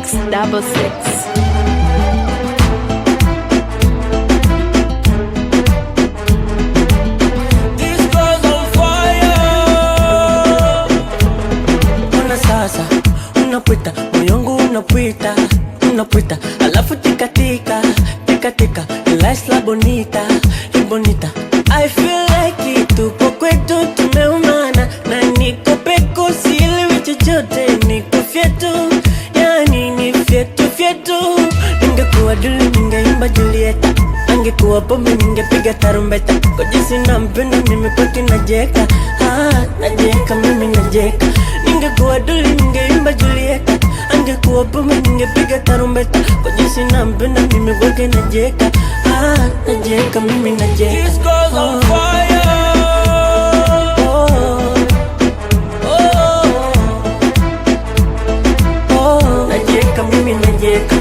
X66. Unapita, moyo wangu unapita, alafu tika tika, tika tika, la isla bonita, bonita. I feel like tupo kwetu tumeumana, na niko peko sielewi chochote, niko fyetu, yani ni fyetu. Ningekuwa Duli ningeimba Julieta, angekuwa pombe ningepiga tarumbeta. Kwa jinsi nampenda mimi kwake najeka, najeka mimi najeka. Ningekuwa Duli ningeimba Julieta, angekuwa pombe ningepiga tarumbeta. Kwa jinsi nampenda mimi kwake najeka, najeka mimi najeka. This girl's on fire. Najeka mimi najeka.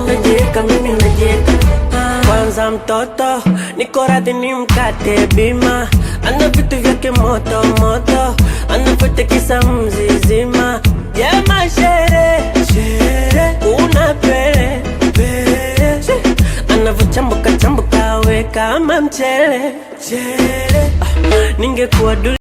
Najeka mimi najeka. Kwanza mtoto niko radhi ni mkate bima, ana vitu vyake moto moto, anapotekisa mzizima. Jema shere una pele, anavochambuka we kama mchele. Ningekuwa Duli